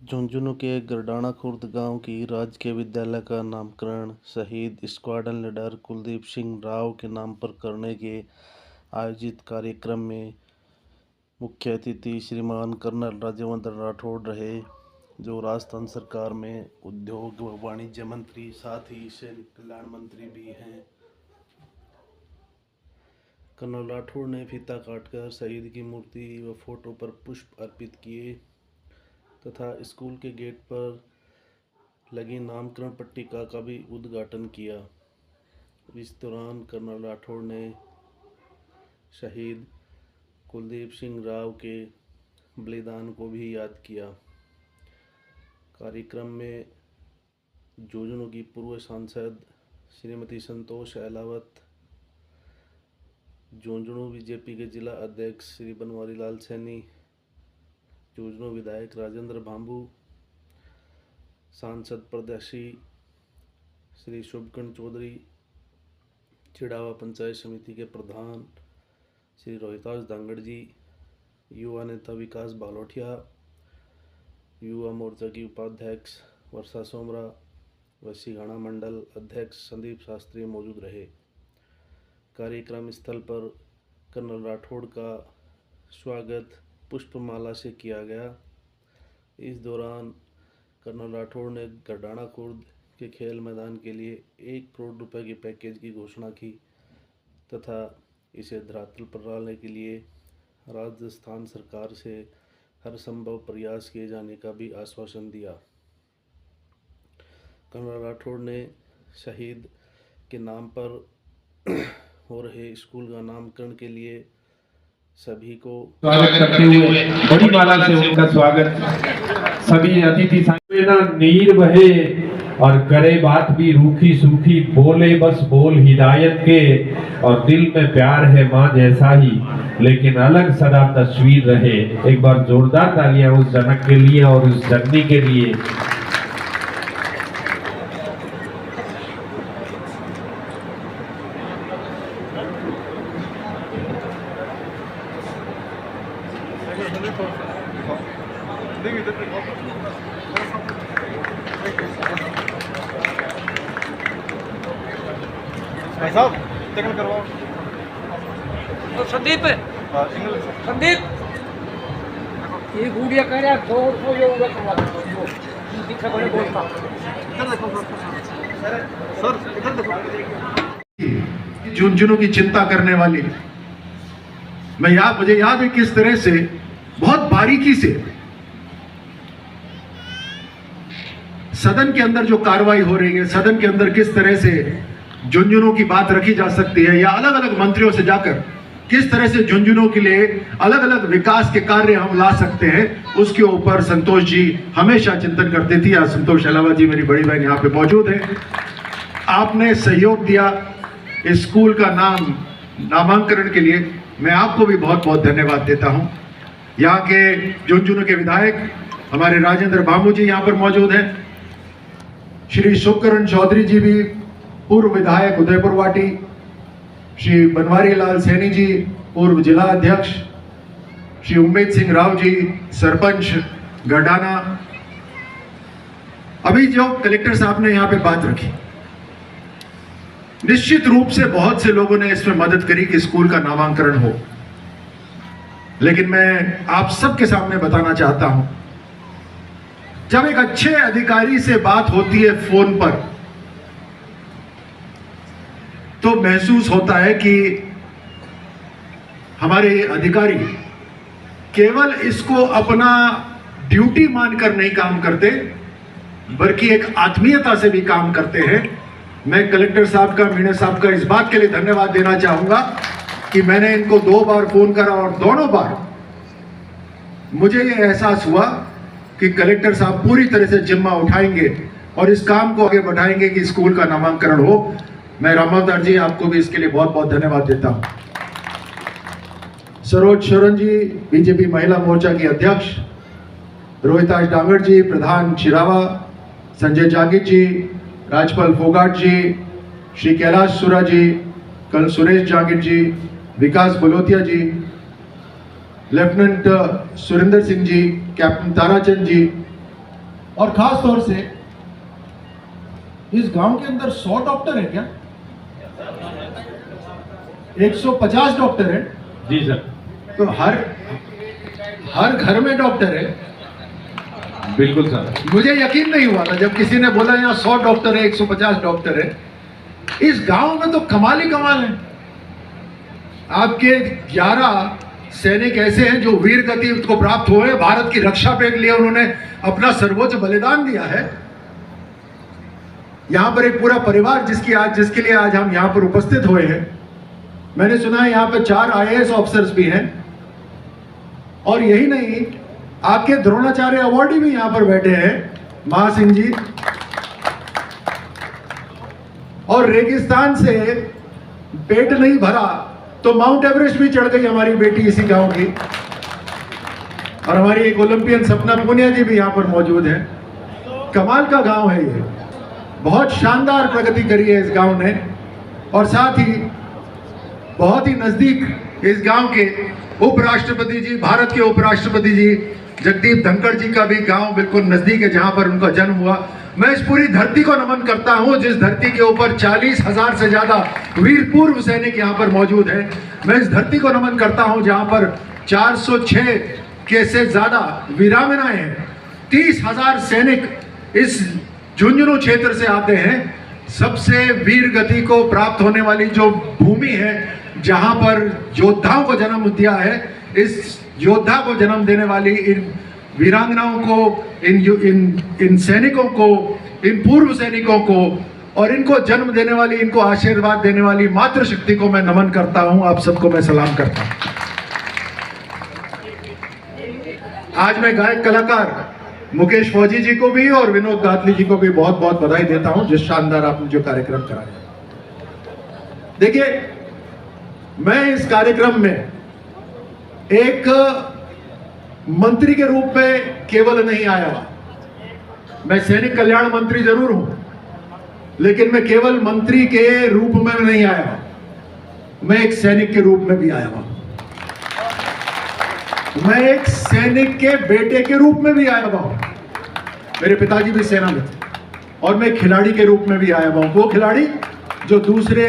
झुंझुनू के गरडाना खुर्द गांव की राजकीय विद्यालय का नामकरण शहीद स्क्वाड्रन लीडर कुलदीप सिंह राव के नाम पर करने के आयोजित कार्यक्रम में मुख्य अतिथि श्रीमान कर्नल राज्यवर्धन राठौड़ रहे, जो राजस्थान सरकार में उद्योग व वाणिज्य मंत्री साथ ही सैनिक कल्याण मंत्री भी हैं। कर्नल राठौड़ ने फीता काटकर शहीद की मूर्ति व फोटो पर पुष्प अर्पित किए तथा स्कूल के गेट पर लगी नामकरण पट्टिका का भी उद्घाटन किया। इस दौरान कर्नल राठौड़ ने शहीद कुलदीप सिंह राव के बलिदान को भी याद किया। कार्यक्रम में झुंझुनू की पूर्व सांसद श्रीमती संतोष अहलावत, झुंझुनू बीजेपी के जिला अध्यक्ष श्री बनवारी लाल सैनी, झुंझुनू विधायक राजेंद्र भांबू, सांसद प्रत्याशी श्री शुभकर्ण चौधरी, चिड़ावा पंचायत समिति के प्रधान श्री रोहितास धांगड़ जी, युवा नेता विकास बालोटिया, युवा मोर्चा की उपाध्यक्ष वर्षा सोमरा व सिघाना मंडल अध्यक्ष संदीप शास्त्री मौजूद रहे। कार्यक्रम स्थल पर कर्नल राठौड़ का स्वागत पुष्पमाला से किया गया। इस दौरान कर्नल राठौड़ ने गरडाना खुर्द के खेल मैदान के लिए 1 करोड़ रुपए के पैकेज की घोषणा की तथा इसे धरातल पर लाने के लिए राजस्थान सरकार से हर संभव प्रयास किए जाने का भी आश्वासन दिया। कर्नल राठौड़ ने शहीद के नाम पर हो रहे स्कूल का नामकरण के लिए सभी को स्वागत करते हुए बड़ी माला से उनका स्वागत सभी अतिथि ना नीर बहे और करे बात भी रूखी सूखी, बोले बस बोल हिदायत के, और दिल में प्यार है माँ जैसा ही, लेकिन अलग सदा तस्वीर रहे। एक बार जोरदार तालियां उस जनक के लिए और उस जननी के लिए। साहब टेकल करवाओ तो संदीप ये गुड़िया कह रहा दो को ये उधर करवा दो दिखा बड़े बोलता इधर देखो सर इधर देखो। झुंझुनू की चिंता करने वाली मुझे याद है किस तरह से बहुत बारीकी से सदन के अंदर जो कार्रवाई हो रही है, सदन के अंदर किस तरह से झुंझुनू की बात रखी जा सकती है या अलग अलग मंत्रियों से जाकर किस तरह से झुंझुनू के लिए अलग अलग विकास के कार्य हम ला सकते हैं, उसके ऊपर संतोष जी हमेशा चिंतन करते थे। आज संतोष अहलावत जी मेरी बड़ी बहन यहाँ पे मौजूद है। आपने सहयोग दिया इस स्कूल का नामांकन के लिए, मैं आपको भी बहुत बहुत धन्यवाद देता हूँ। यहाँ के झुंझुनू के विधायक हमारे राजेंद्र भांबू जी यहाँ पर मौजूद हैं, श्री शुभकर्ण चौधरी जी भी पूर्व विधायक उदयपुर वाटी, श्री बनवारी लाल सैनी जी पूर्व जिला अध्यक्ष, श्री उम्मेद सिंह राव जी सरपंच गरडाना। अभी जो कलेक्टर साहब ने यहाँ पे बात रखी, निश्चित रूप से बहुत से लोगों ने इसमें मदद करी कि स्कूल का नामांकन हो, लेकिन मैं आप सबके सामने बताना चाहता हूं, जब एक अच्छे अधिकारी से बात होती है फोन पर तो महसूस होता है कि हमारे अधिकारी केवल इसको अपना ड्यूटी मानकर नहीं काम करते, बल्कि एक आत्मीयता से भी काम करते हैं। मैं कलेक्टर साहब का, मीणा साहब का इस बात के लिए धन्यवाद देना चाहूंगा कि मैंने इनको 2 बार फोन करा और दोनों बार मुझे ये एहसास हुआ कि कलेक्टर साहब पूरी तरह से जिम्मा उठाएंगे और इस काम को आगे बढ़ाएंगे कि स्कूल का नामांकन हो। मैं रामावतार जी आपको भी इसके लिए बहुत बहुत धन्यवाद देता हूं। सरोज शरण जी बीजेपी महिला मोर्चा की अध्यक्ष, रोहितास डांगड़ जी प्रधान चिरावा, संजय जागीर जी, राजपाल फोगाट जी, श्री कैलाश सुरा जी, कल सुरेश जागीर जी, विकास बलोतिया जी, लेफ्टिनेंट सुरेंद्र सिंह जी, कैप्टन ताराचंद जी, और खास तौर से इस गांव के अंदर 100 डॉक्टर है क्या? 150 डॉक्टर है? जी सर। तो हर घर में डॉक्टर है। बिल्कुल सर। मुझे यकीन नहीं हुआ था जब किसी ने बोला यहाँ 100 डॉक्टर है, 150 डॉक्टर है। इस गांव में तो कमाल ही कमाल है। आपके 11 सैनिक ऐसे हैं जो वीर गति को प्राप्त हुए, भारत की रक्षा के लिए उन्होंने अपना सर्वोच्च बलिदान दिया है। यहाँ पर एक पूरा परिवार जिसके लिए आज हम यहाँ पर उपस्थित हुए हैं। मैंने सुना है यहाँ पर 4 IAS ऑफिसर्स भी हैं, और यही नहीं, आपके द्रोणाचार्य अवार्डी भी यहाँ पर बैठे हैं, महासिंह जी। और रेगिस्तान से पेट नहीं भरा तो माउंट एवरेस्ट भी चढ़ गई हमारी बेटी इसी गांव की। और हमारी एक ओलंपियन सपना पुनिया जी भी यहाँ पर मौजूद है। कमाल का गांव है ये, बहुत शानदार प्रगति करी है इस गांव ने। और साथ ही बहुत ही नजदीक इस गांव के उपराष्ट्रपति जी, भारत के उपराष्ट्रपति जी जगदीप धनखड़ जी का भी गांव बिल्कुल नजदीक है, जहां पर उनका जन्म हुआ। मैं इस पूरी धरती को नमन करता हूं, जिस धरती के ऊपर 40,000 से ज्यादा वीर पूर्व सैनिक यहां पर मौजूद हैं। मैं इस धरती को नमन करता हूं जहां पर 406 के से ज्यादा वीरांगनाएं हैं। 30,000 सैनिक इस झुंझुनू क्षेत्र से आते हैं। सबसे वीर गति को प्राप्त होने वाली जो भूमि है, जहां पर योद्धाओं को जन्म दिया है, इस योद्धा को जन्म देने वाली इन वीरांगनाओं को, इन सैनिकों को, इन पूर्व सैनिकों को, और इनको जन्म देने वाली, इनको आशीर्वाद देने वाली मातृशक्ति को मैं नमन करता हूं। आप सबको मैं सलाम करता हूं। आज मैं गायक कलाकार मुकेश फौजी जी को भी और विनोद गातली जी को भी बहुत बहुत बधाई देता हूं, जिस शानदार आपने जो कार्यक्रम कराया। देखिए, मैं इस कार्यक्रम में एक मंत्री के रूप में केवल नहीं आया हुआ। मैं सैनिक कल्याण मंत्री जरूर हूं, लेकिन मैं केवल मंत्री के रूप में नहीं आया हुआ। मैं एक सैनिक के रूप में भी आया हुआ। मैं एक सैनिक के बेटे के रूप में भी आया हुआ हूं। मेरे पिताजी भी सेना में थे। और मैं खिलाड़ी के रूप में भी आया हुआ हूं। वो खिलाड़ी जो दूसरे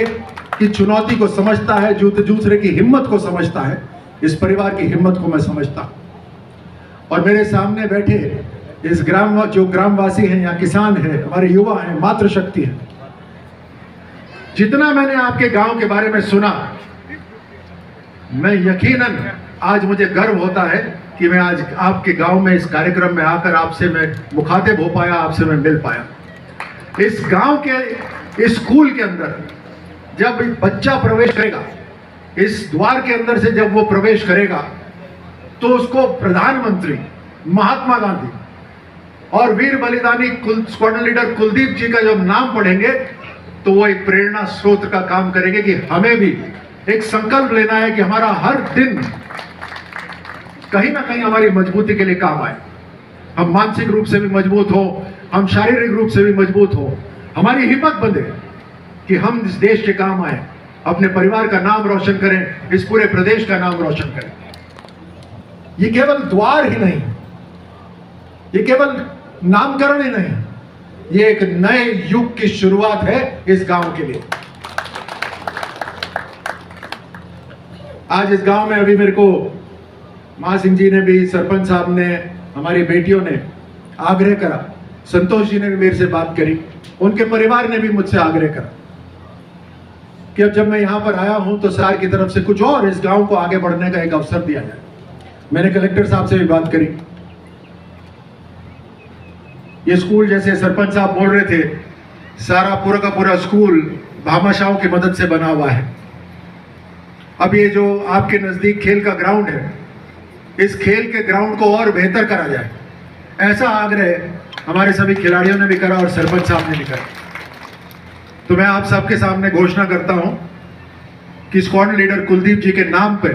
की चुनौती को समझता है, जो दूसरे की हिम्मत को समझता है। इस परिवार की हिम्मत को मैं समझता हूं। और मेरे सामने बैठे इस जो ग्रामवासी हैं, यहाँ किसान हैं, हमारे युवा हैं, मातृशक्ति है। जितना मैंने आपके गांव के बारे में सुना, मैं यकीनन आज मुझे गर्व होता है कि मैं आज आपके गांव में इस कार्यक्रम में आकर आपसे मैं मुखातिब हो पाया, आपसे मैं मिल पाया। इस गांव के इस स्कूल के अंदर जब बच्चा प्रवेश करेगा, इस द्वार के अंदर से जब वो प्रवेश करेगा, तो उसको प्रधानमंत्री महात्मा गांधी और वीर बलिदानी स्क्वाड्रन लीडर कुलदीप जी का जब नाम पढ़ेंगे, तो वो एक प्रेरणा स्रोत का काम करेंगे कि हमें भी एक संकल्प लेना है कि हमारा हर दिन कहीं ना कहीं हमारी मजबूती के लिए काम आए। हम मानसिक रूप से भी मजबूत हो, हम शारीरिक रूप से भी मजबूत हो, हमारी हिम्मत बंधे कि हम इस देश के काम आए, अपने परिवार का नाम रोशन करें, इस पूरे प्रदेश का नाम रोशन करें। ये केवल द्वार ही नहीं, ये केवल नामकरण ही नहीं, ये एक नए युग की शुरुआत है इस गांव के लिए। आज इस गांव में अभी मेरे को महासिंह जी ने भी, सरपंच साहब ने, हमारी बेटियों ने आग्रह करा, संतोष जी ने भी मेरे से बात करी, उनके परिवार ने भी मुझसे आग्रह करा कि अब जब मैं यहां पर आया हूं तो सरकार की तरफ से कुछ और इस गांव को आगे बढ़ने का एक अवसर दिया जाए। मैंने कलेक्टर साहब से भी बात करी। ये स्कूल, जैसे सरपंच साहब बोल रहे थे, सारा पूरा का पूरा स्कूल भामाशाहों की मदद से बना हुआ है। अब ये जो आपके नजदीक खेल का ग्राउंड है, इस खेल के ग्राउंड को और बेहतर करा जाए, ऐसा आग्रह हमारे सभी खिलाड़ियों ने भी करा और सरपंच साहब ने भी करा। तो मैं आप सबके सामने घोषणा करता हूं कि स्क्वाड्रन लीडर कुलदीप जी के नाम पर